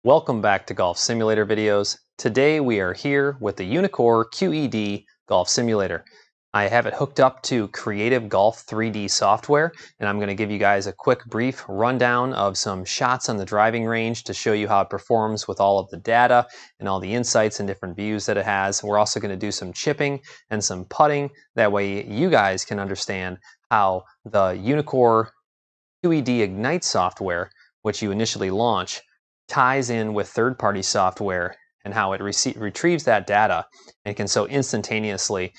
Welcome back to Golf Simulator videos. Today we are here with the UNEEKOR QED Golf Simulator. I have it hooked up to Creative Golf 3D software, and I'm going to give you guys a quick brief rundown of some shots on the driving range to show you how it performs with all of the data and all the insights and different views that it has. We're also going to do some chipping and some putting. That way you guys can understand how the UNEEKOR QED Ignite software, which you initially launch, ties in with third-party software and how it retrieves that data and can so instantaneously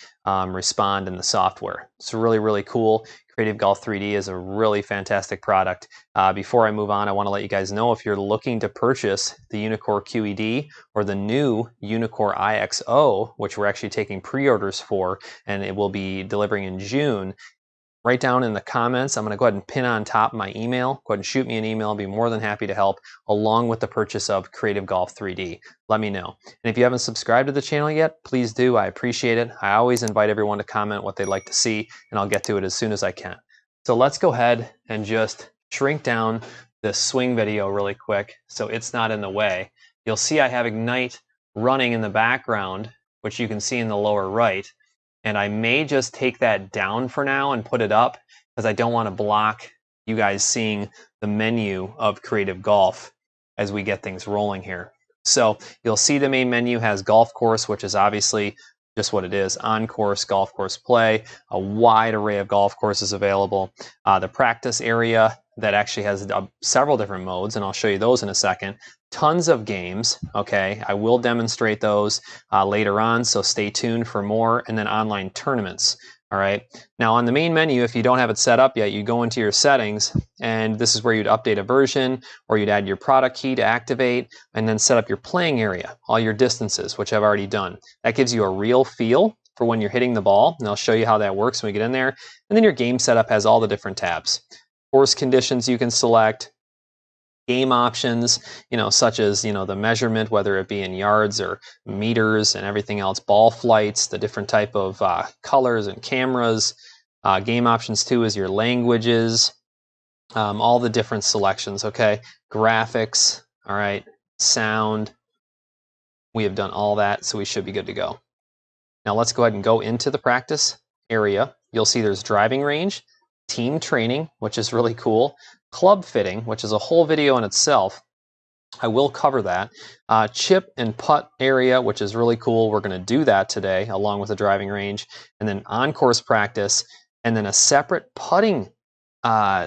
respond in the software. It's really, really cool. Creative Golf 3D is a really fantastic product. Before I move on, I want to let you guys know if you're looking to purchase the UNEEKOR QED or the new UNEEKOR IXO, which we're actually taking pre-orders for, and it will be delivering in June. Write down in the comments. I'm going to go ahead and pin on top my email. Go ahead and shoot me an email. I'll be more than happy to help along with the purchase of Creative Golf 3D. Let me know. And if you haven't subscribed to the channel yet, please do. I appreciate it. I always invite everyone to comment what they'd like to see, and I'll get to it as soon as I can. So let's go ahead and just shrink down this swing video really quick so it's not in the way. You'll see I have Ignite running in the background, which you can see in the lower right. And I may just take that down for now and put it up because I don't want to block you guys seeing the menu of Creative Golf as we get things rolling here. So you'll see the main menu has golf course, which is obviously just what it is, on course, golf course play, a wide array of golf courses available. The practice area that actually has several different modes, and I'll show you those in a second. Tons of games, okay? I will demonstrate those later on, so stay tuned for more, and then online tournaments, all right? Now on the main menu, if you don't have it set up yet, you go into your settings, and this is where you'd update a version, or you'd add your product key to activate, and then set up your playing area, all your distances, which I've already done. That gives you a real feel for when you're hitting the ball, and I'll show you how that works when we get in there. And then your game setup has all the different tabs. Course conditions you can select, game options, such as, the measurement, whether it be in yards or meters and everything else, ball flights, the different type of colors and cameras. Game options too is your languages, all the different selections, okay? Graphics, all right, sound. We have done all that, so we should be good to go. Now let's go ahead and go into the practice area. You'll see there's driving range, team training, which is really cool, club fitting, which is a whole video in itself. I will cover that. Chip and putt area, which is really cool. We're going to do that today along with the driving range, and then on-course practice, and then a separate putting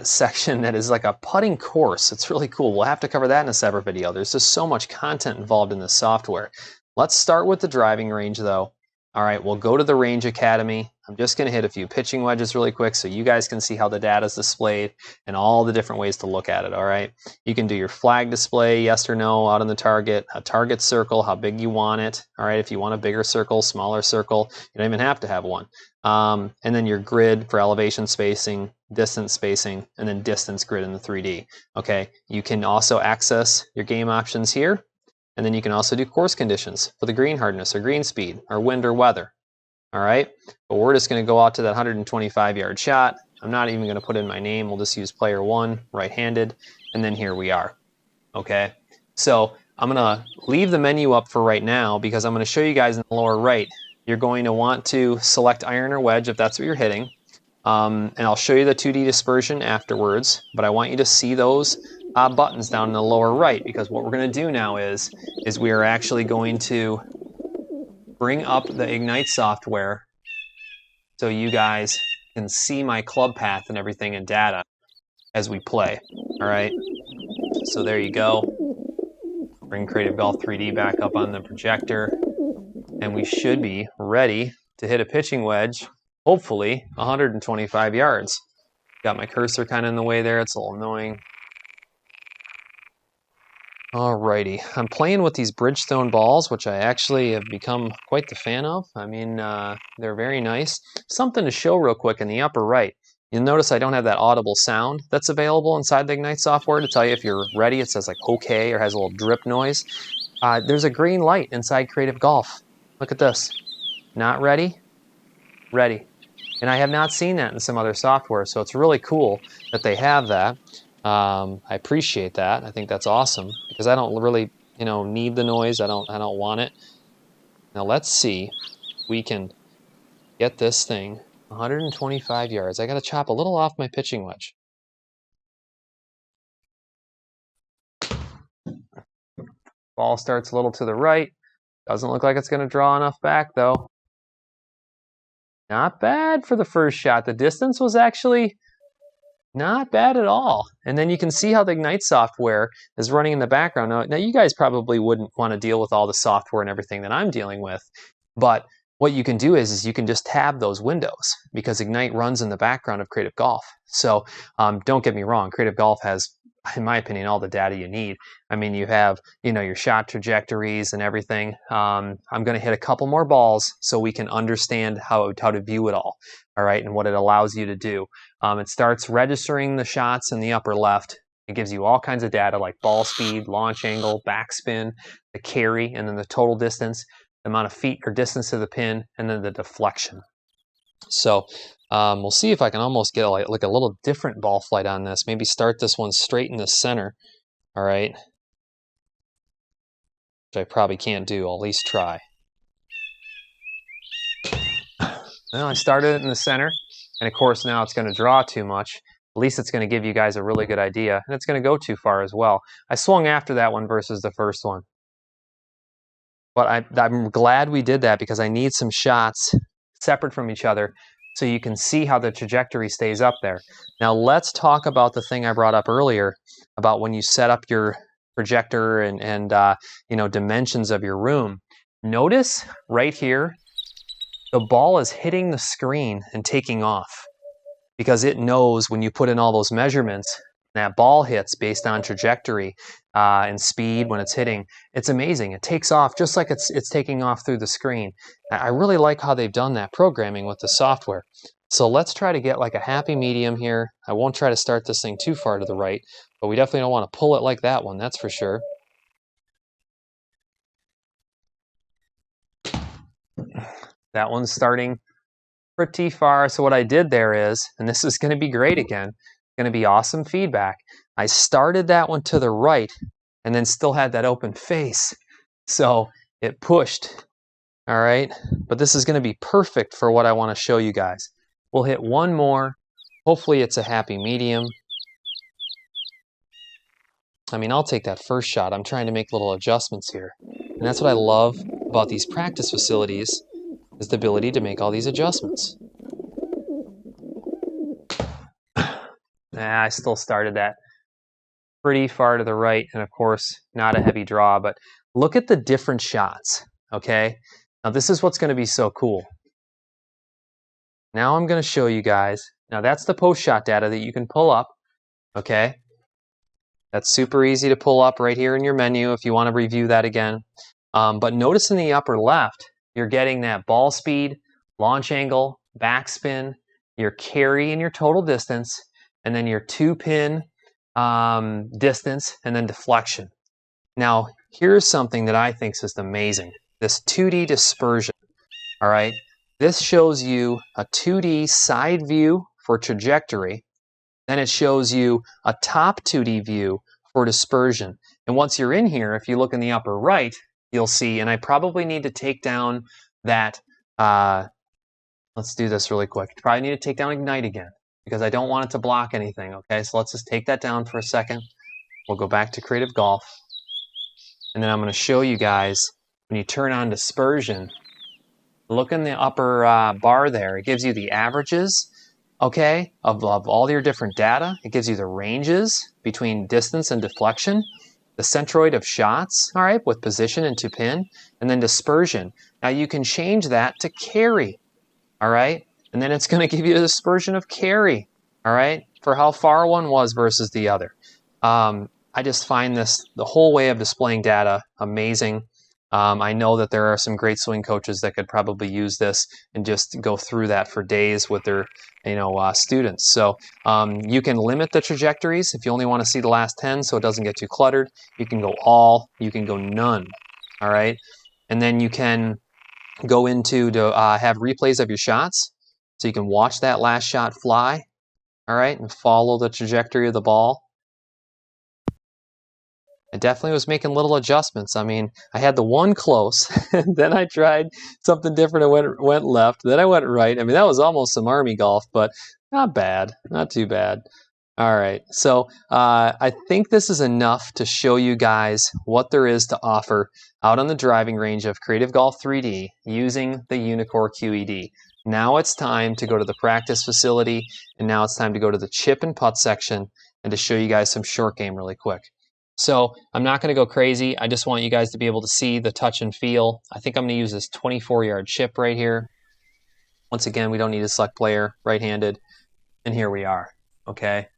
section that is like a putting course. It's really cool. We'll have to cover that in a separate video. There's just so much content involved in this software. Let's start with the driving range though. All right, we'll go to the Range Academy. I'm just going to hit a few pitching wedges really quick so you guys can see how the data is displayed and all the different ways to look at it, all right? You can do your flag display, yes or no, out on the target, a target circle, how big you want it, all right? If you want a bigger circle, smaller circle, you don't even have to have one. And then your grid for elevation spacing, distance spacing, and then distance grid in the 3D, okay? You can also access your game options here. And then you can also do course conditions for the green hardness or green speed or wind or weather. All right, but we're just going to go out to that 125-yard shot. I'm not even going to put in my name. We'll just use player 1, right-handed, and then here we are. Okay, so I'm going to leave the menu up for right now because I'm going to show you guys in the lower right. You're going to want to select iron or wedge if that's what you're hitting. And I'll show you the 2D dispersion afterwards, but I want you to see those buttons down in the lower right, because what we're going to do now is we are actually going to bring up the Ignite software so you guys can see my club path and everything and data as we play. All right, so there you go. Bring Creative Golf 3D back up on the projector, and we should be ready to hit a pitching wedge, hopefully 125 yards. Got my cursor kind of in the way there. It's a little annoying. Alrighty, I'm playing with these Bridgestone balls, which I actually have become quite the fan of. I mean, they're very nice. Something to show real quick in the upper right. You'll notice I don't have that audible sound that's available inside the Ignite software to tell you if you're ready. It says like okay or has a little drip noise. There's a green light inside Creative Golf. Look at this. Not ready? Ready. And I have not seen that in some other software, so it's really cool that they have that. I appreciate that. I think that's awesome because I don't really need the noise. I don't want it. Now let's see. We can get this thing 125 yards. I got to chop a little off my pitching wedge. Ball starts a little to the right. Doesn't look like it's going to draw enough back, though. Not bad for the first shot. The distance was actually not bad at all. And then you can see how the Ignite software is running in the background. Now you guys probably wouldn't want to deal with all the software and everything that I'm dealing with, but what you can do is you can just tab those windows because Ignite runs in the background of Creative Golf. So don't get me wrong, Creative Golf has, in my opinion, all the data you need. I mean, you have, your shot trajectories and everything. I'm going to hit a couple more balls so we can understand how to view it all right, and what it allows you to do. It starts registering the shots in the upper left. It gives you all kinds of data like ball speed, launch angle, backspin, the carry, and then the total distance, the amount of feet or distance to the pin, and then the deflection. So we'll see if I can almost get like a little different ball flight on this. Maybe start this one straight in the center, all right? Which I probably can't do. I'll at least try. Well, I started it in the center, and of course now it's going to draw too much. At least it's going to give you guys a really good idea, and it's going to go too far as well. I swung after that one versus the first one. But I'm glad we did that because I need some shots separate from each other so you can see how the trajectory stays up there. Now let's talk about the thing I brought up earlier about when you set up your projector and dimensions of your room. Notice right here, the ball is hitting the screen and taking off because it knows when you put in all those measurements, that ball hits based on trajectory and speed when it's hitting. It's amazing. It takes off just like it's taking off through the screen. I really like how they've done that programming with the software. So let's try to get like a happy medium here. I won't try to start this thing too far to the right, but we definitely don't want to pull it like that one, that's for sure. That one's starting pretty far. So what I did there is, and this is going to be great again, going to be awesome feedback. I started that one to the right and then still had that open face. So it pushed, all right? But this is going to be perfect for what I want to show you guys. We'll hit one more. Hopefully it's a happy medium. I mean, I'll take that first shot. I'm trying to make little adjustments here. And that's what I love about these practice facilities, is the ability to make all these adjustments. I still started that pretty far to the right, and of course, not a heavy draw, but look at the different shots, okay? Now this is what's going to be so cool. Now I'm going to show you guys. Now that's the post-shot data that you can pull up, okay? That's super easy to pull up right here in your menu if you want to review that again. But notice in the upper left, you're getting that ball speed, launch angle, backspin, your carry and your total distance, and then your 2-pin distance, and then deflection. Now, here's something that I think is just amazing. This 2D dispersion, all right? This shows you a 2D side view for trajectory. Then it shows you a top 2D view for dispersion. And once you're in here, if you look in the upper right, you'll see, and I probably need to take down that, let's do this really quick. Probably need to take down Ignite again, because I don't want it to block anything, okay? So let's just take that down for a second. We'll go back to Creative Golf. And then I'm going to show you guys, when you turn on dispersion, look in the upper bar there. It gives you the averages, okay, of all your different data. It gives you the ranges between distance and deflection, the centroid of shots, all right, with position and to pin, and then dispersion. Now you can change that to carry, all right? And then it's going to give you a dispersion of carry, all right, for how far one was versus the other. I just find the whole way of displaying data amazing. I know that there are some great swing coaches that could probably use this and just go through that for days with their students. So you can limit the trajectories if you only want to see the last 10 so it doesn't get too cluttered. You can go all, you can go none, all right? And then you can go into to have replays of your shots. So you can watch that last shot fly, all right, and follow the trajectory of the ball. I definitely was making little adjustments. I mean, I had the one close, and then I tried something different and went left. Then I went right. I mean, that was almost some Army golf, but not bad, not too bad. All right, so I think this is enough to show you guys what there is to offer out on the driving range of Creative Golf 3D using the UNEEKOR QED. Now it's time to go to the practice facility, and now it's time to go to the chip and putt section and to show you guys some short game really quick. So I'm not going to go crazy. I just want you guys to be able to see the touch and feel. I think I'm going to use this 24-yard chip right here. Once again, we don't need a select player, right-handed, and here we are, okay?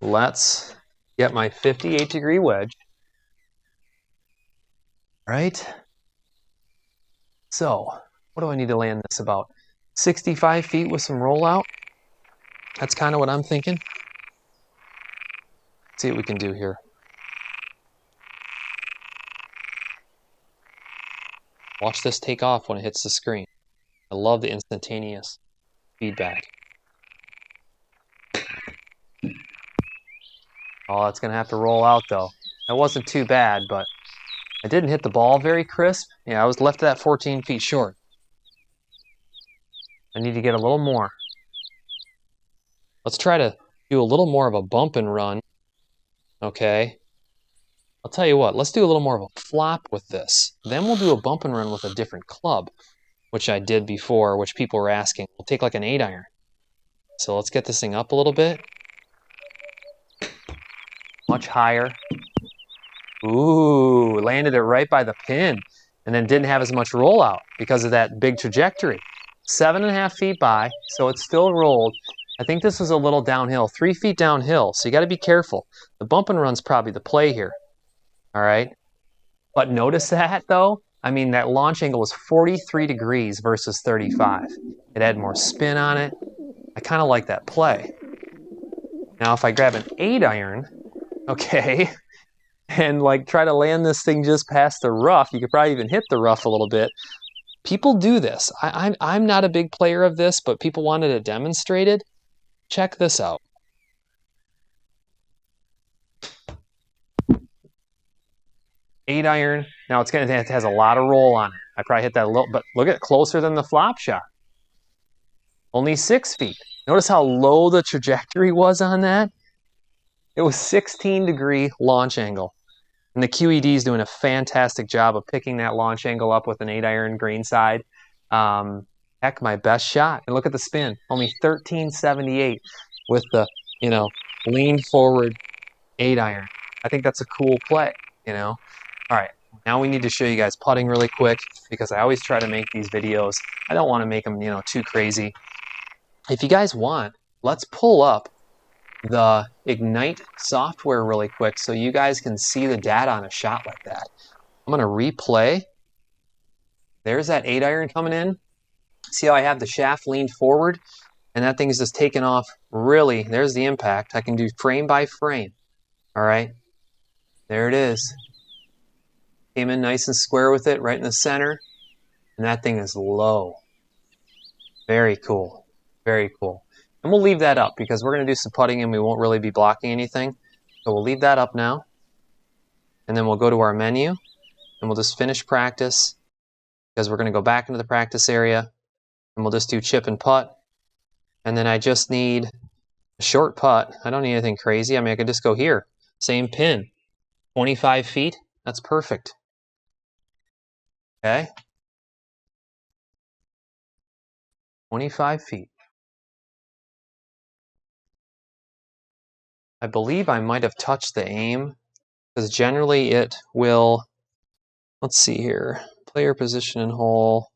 Let's get my 58-degree wedge. Right? So, what do I need to land this about? 65 feet with some rollout? That's kind of what I'm thinking. Let's see what we can do here. Watch this take off when it hits the screen. I love the instantaneous feedback. Oh, it's going to have to roll out, though. That wasn't too bad, but I didn't hit the ball very crisp. Yeah, I was left that 14 feet short. I need to get a little more. Let's try to do a little more of a bump and run. Okay. I'll tell you what, let's do a little more of a flop with this. Then we'll do a bump and run with a different club, which I did before, which people were asking. We'll take like an 8-iron. So let's get this thing up a little bit. Much higher. Ooh, landed it right by the pin, and then didn't have as much rollout because of that big trajectory. 7.5 feet by, so it's still rolled. I think this was a little downhill, 3 feet downhill, so you got to be careful. The bump and run's probably the play here. All right, but notice that though. I mean, that launch angle was 43 degrees versus 35. It had more spin on it. I kind of like that play. Now, if I grab an 8-iron, okay, and like try to land this thing just past the rough, you could probably even hit the rough a little bit. People do this. I'm not a big player of this, but people wanted it demonstrated. Check this out. Eight iron. Now it has a lot of roll on it. I probably hit that a little, but look at it, closer than the flop shot. Only 6 feet. Notice how low the trajectory was on that? It was 16-degree launch angle. And the QED is doing a fantastic job of picking that launch angle up with an 8-iron green side. Heck, my best shot. And look at the spin. Only 1378 with the, lean forward 8-iron. I think that's a cool play, All right, now we need to show you guys putting really quick because I always try to make these videos. I don't want to make them, too crazy. If you guys want, let's pull up the Ignite software really quick so you guys can see the data on a shot like that. I'm going to replay. There's that 8-iron coming in. See how I have the shaft leaned forward? And that thing is just taking off really. There's the impact. I can do frame by frame. All right. There it is. Came in nice and square with it, right in the center. And that thing is low. Very cool. Very cool. And we'll leave that up because we're going to do some putting and we won't really be blocking anything. So we'll leave that up now. And then we'll go to our menu and we'll just finish practice because we're going to go back into the practice area and we'll just do chip and putt. And then I just need a short putt. I don't need anything crazy. I mean, I could just go here. Same pin. 25 feet. That's perfect. Okay. 25 feet. I believe I might have touched the aim because generally it will, let's see here, player position and hole,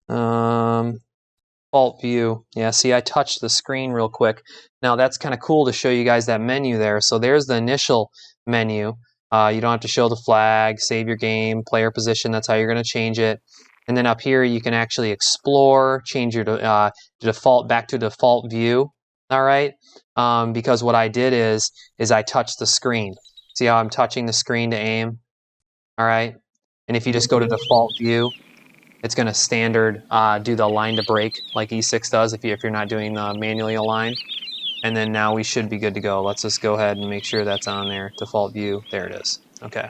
default view. Yeah, see, I touched the screen real quick. Now that's kind of cool to show you guys that menu there. So there's the initial menu. You don't have to show the flag, save your game, player position. That's how you're going to change it. And then up here you can actually explore, change your default back to default view. All right, because what I did is I touched the screen. See how I'm touching the screen to aim? All right, and if you just go to default view, it's going to standard do the align to break like E6 does if you're not doing the manually align. And then now we should be good to go. Let's just go ahead and make sure that's on there. Default view, there it is. Okay.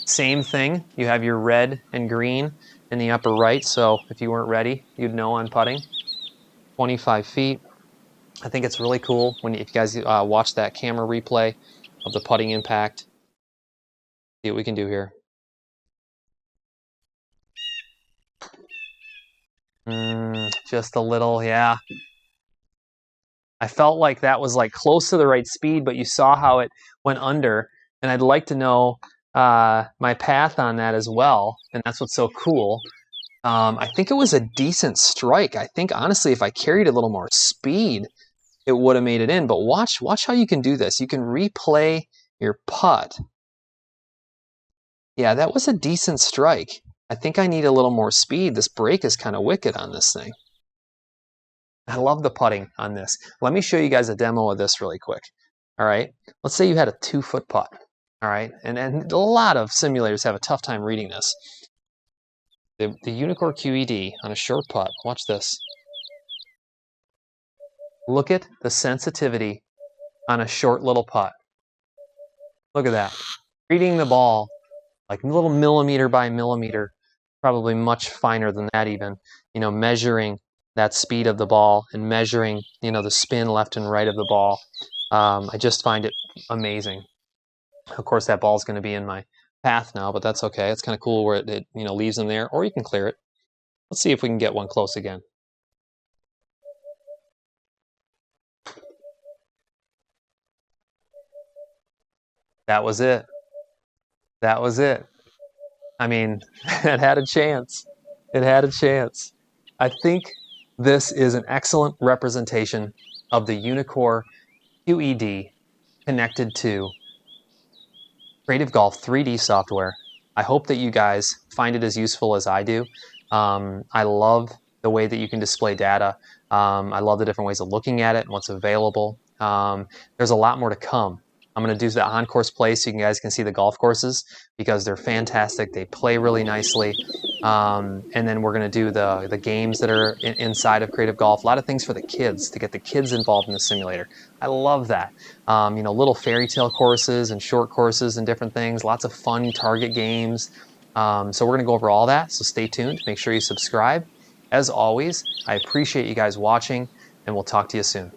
Same thing, you have your red and green in the upper right, so if you weren't ready, you'd know on putting. 25 feet. I think it's really cool when if you guys watch that camera replay of the putting impact. See what we can do here. Just a little, yeah. I felt like that was like close to the right speed, but you saw how it went under, and I'd like to know my path on that as well, and that's what's so cool. I think it was a decent strike. I think honestly, if I carried a little more speed, it would have made it in. But watch how you can do this. You can replay your putt. Yeah, that was a decent strike. I think I need a little more speed. This break is kind of wicked on this thing. I love the putting on this. Let me show you guys a demo of this really quick. All right, let's say you had a 2-foot putt. All right, and a lot of simulators have a tough time reading this. The UNEEKOR QED on a short putt. Watch this. Look at the sensitivity on a short little putt. Look at that. Reading the ball like a little millimeter by millimeter, probably much finer than that even. You know, measuring that speed of the ball and measuring, you know, the spin left and right of the ball. I just find it amazing. Of course, that ball's going to be in my path now, but that's okay. It's kind of cool where it you know, leaves them there, or you can clear it. Let's see if we can get one close again. That was it. That was it. I mean, it had a chance. It had a chance. I think this is an excellent representation of the UNEEKOR QED connected to Creative Golf 3D software. I hope that you guys find it as useful as I do. I love the way that you can display data. I love the different ways of looking at it and what's available. There's a lot more to come. I'm going to do the on-course play so you guys can see the golf courses because they're fantastic. They play really nicely. And then we're going to do the games that are inside of Creative Golf. A lot of things for the kids, to get the kids involved in the simulator. I love that. You know, little fairy tale courses and short courses and different things. Lots of fun target games. So we're going to go over all that. So stay tuned. Make sure you subscribe. As always, I appreciate you guys watching, and we'll talk to you soon.